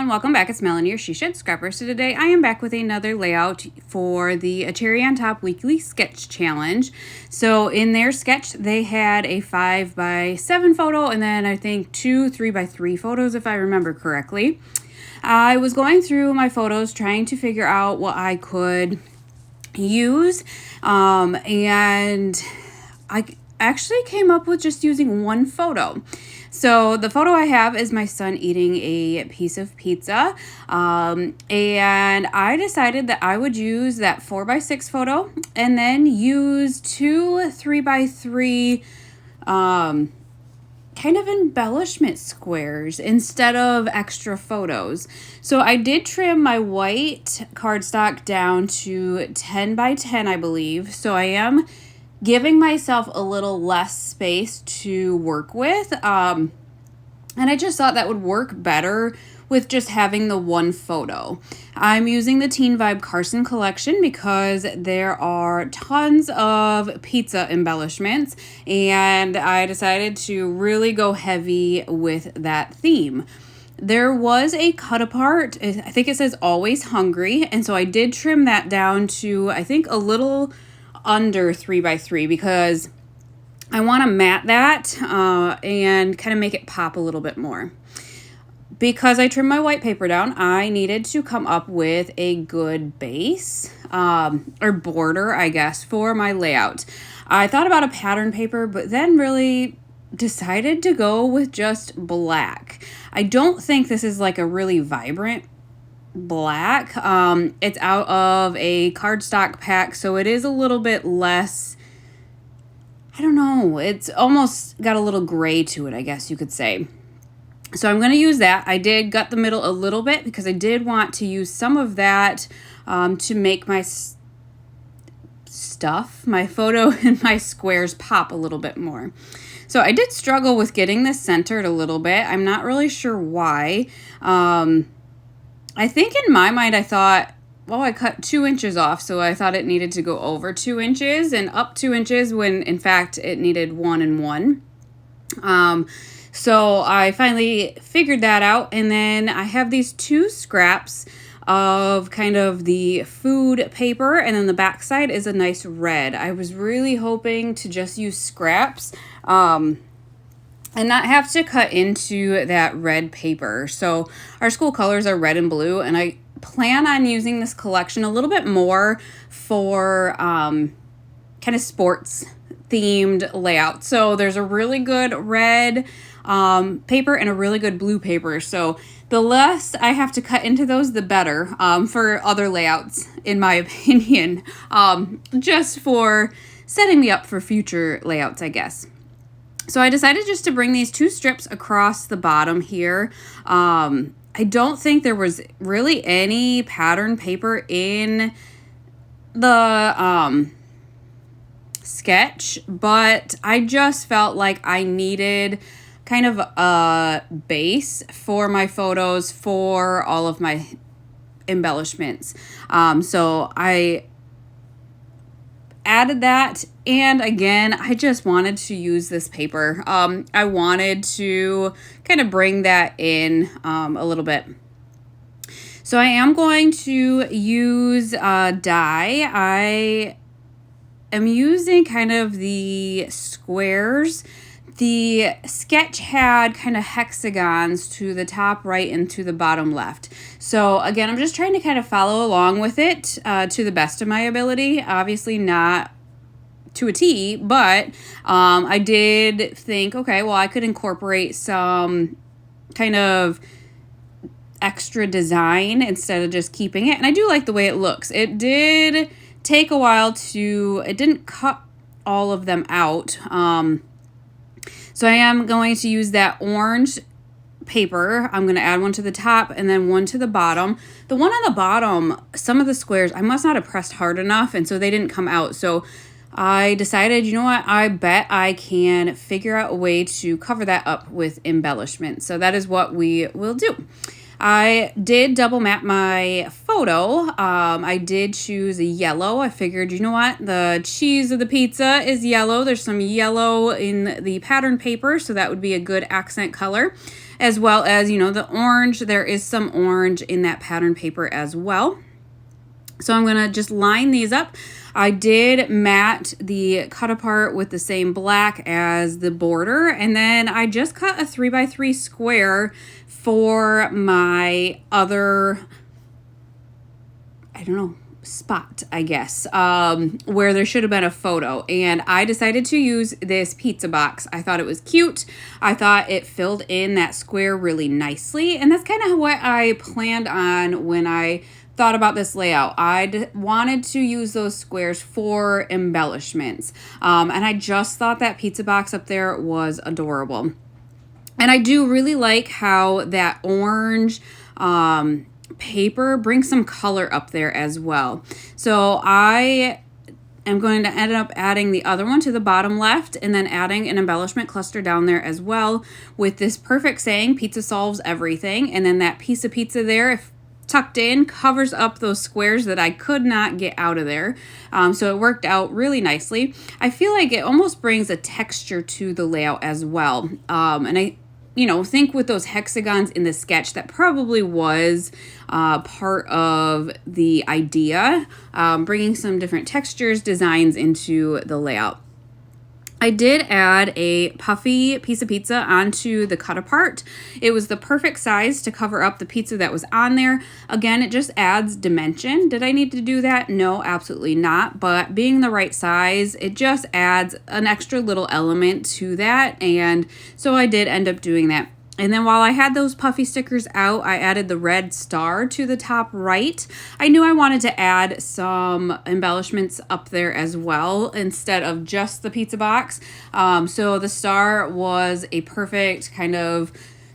Welcome back, it's Melanie, your She Shed Scrapper. So today I am back with another layout for the A Cherry on Top Weekly Sketch Challenge. So in their sketch, they had a 5x7 photo and then I think 2 3x3 photos, if I remember correctly. I was going through my photos trying to figure out what I could use, and I actually came up with just using one photo. So the photo I have is my son eating a piece of pizza, and I decided that I would use that 4x6 photo and then use 2 3x3 kind of embellishment squares instead of extra photos. So I did trim my white cardstock down to 10x10, I believe. So I am giving myself a little less space to work with. And I just thought that would work better with just having the one photo. I'm using the Teen Vibes Carson collection because there are tons of pizza embellishments, and I decided to really go heavy with that theme. There was a cut apart, I think it says always hungry, and so I did trim that down to I think a little under 3x3 because I want to mat that and kind of make it pop a little bit more. Because I trimmed my white paper down, I needed to come up with a good base or border, I guess, for my layout. I thought about a pattern paper, but then really decided to go with just black. I don't think this is like a really vibrant black. It's out of a cardstock pack, so it is a little bit less, I don't know, it's almost got a little gray to it, I guess you could say. So I'm going to use that. I did gut the middle a little bit because I did want to use some of that to make my stuff, my photo and my squares pop a little bit more. So I did struggle with getting this centered a little bit. I'm not really sure why. I think in my mind I thought, well, I cut 2 inches off, so I thought it needed to go over 2 inches and up 2 inches when in fact it needed 1 and 1. So I finally figured that out, and then I have these 2 scraps of kind of the food paper, and then the back side is a nice red. I was really hoping to just use scraps and not have to cut into that red paper. So our school colors are red and blue, and I plan on using this collection a little bit more for kind of sports themed layout. So there's a really good red paper and a really good blue paper. So the less I have to cut into those, the better for other layouts, in my opinion, just for setting me up for future layouts, I guess. So I decided just to bring these 2 strips across the bottom here. I don't think there was really any pattern paper in the sketch, but I just felt like I needed kind of a base for my photos for all of my embellishments. So I added that, and again, I just wanted to use this paper. I wanted to kind of bring that in a little bit. So I am going to use dye. I am using kind of the squares. The sketch had kind of hexagons to the top right and to the bottom left. So again, I'm just trying to kind of follow along with it to the best of my ability. Obviously not to a T, but I did think, okay, well, I could incorporate some kind of extra design instead of just keeping it. And I do like the way it looks. It did take a while it didn't cut all of them out. So I am going to use that orange paper. I'm going to add one to the top and then one to the bottom. The one on the bottom, some of the squares, I must not have pressed hard enough, and so they didn't come out. So I decided, you know what, I bet I can figure out a way to cover that up with embellishment. So that is what we will do. I did double map my photo. I did choose a yellow. I figured, you know what, the cheese of the pizza is yellow. There's some yellow in the pattern paper, so that would be a good accent color, as well as, you know, the orange. There is some orange in that pattern paper as well. So I'm going to just line these up. I did mat the cut apart with the same black as the border, and then I just cut a 3x3 square for my other, I don't know, spot, I guess, where there should have been a photo. And I decided to use this pizza box. I thought it was cute. I thought it filled in that square really nicely, and that's kind of what I planned on when I thought about this layout. I wanted to use those squares for embellishments, and I just thought that pizza box up there was adorable. And I do really like how that orange paper brings some color up there as well. So I am going to end up adding the other one to the bottom left, and then adding an embellishment cluster down there as well with this perfect saying, pizza solves everything. And then that piece of pizza there, if tucked in, covers up those squares that I could not get out of there. So it worked out really nicely. I feel like it almost brings a texture to the layout as well. And I, you know, think with those hexagons in the sketch, that probably was part of the idea, bringing some different textures, designs into the layout. I did add a puffy piece of pizza onto the cut apart. It was the perfect size to cover up the pizza that was on there. Again, it just adds dimension. Did I need to do that? No, absolutely not. But being the right size, it just adds an extra little element to that. And so I did end up doing that. And then while I had those puffy stickers out, I added the red star to the top right. I knew I wanted to add some embellishments up there as well instead of just the pizza box. So the star was a perfect kind of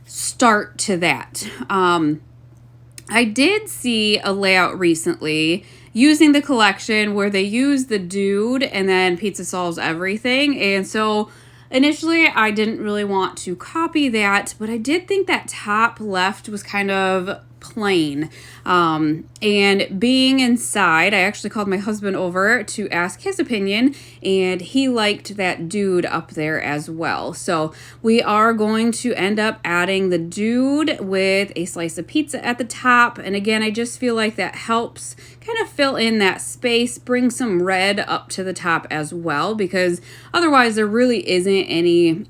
start to that. I did see a layout recently using the collection where they use the dude and then pizza solves everything. And so initially, I didn't really want to copy that, but I did think that top left was kind of plain. And being inside, I actually called my husband over to ask his opinion, and he liked that dude up there as well. So we are going to end up adding the dude with a slice of pizza at the top. And again, I just feel like that helps kind of fill in that space, bring some red up to the top as well, because otherwise there really isn't any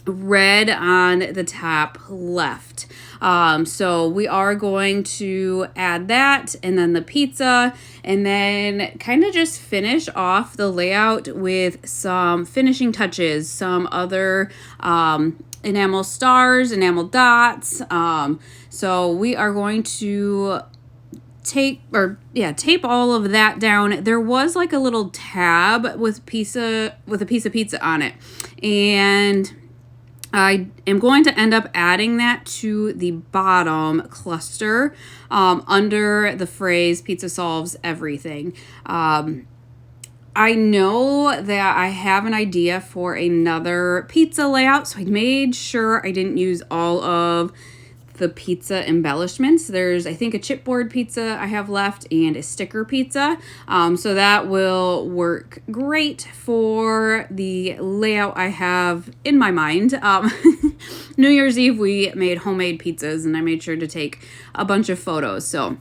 red on the top left. So we are going to add that, and then the pizza, and then kind of just finish off the layout with some finishing touches, some other enamel stars, enamel dots. So we are going to tape all of that down. There was like a little tab with a piece of pizza on it, and I am going to end up adding that to the bottom cluster under the phrase pizza solves everything. I know that I have an idea for another pizza layout, so I made sure I didn't use all of the pizza embellishments. There's, I think, a chipboard pizza I have left and a sticker pizza. So that will work great for the layout I have in my mind. New Year's Eve, we made homemade pizzas, and I made sure to take a bunch of photos. So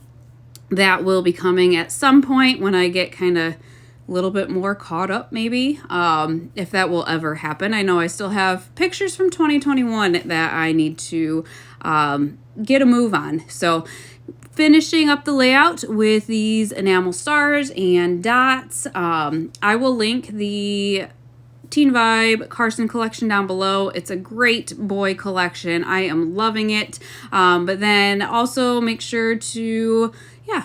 that will be coming at some point when I get kind of a little bit more caught up, maybe, if that will ever happen. I know I still have pictures from 2021 that I need to get a move on. So finishing up the layout with these enamel stars and dots. I will link the Teen Vibe Carson collection down below. It's a great boy collection. I am loving it. But then also make sure to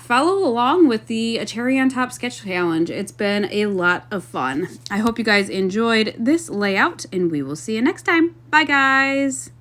follow along with the A Cherry on Top sketch challenge. It's been a lot of fun. I hope you guys enjoyed this layout, and we will see you next time. Bye, guys.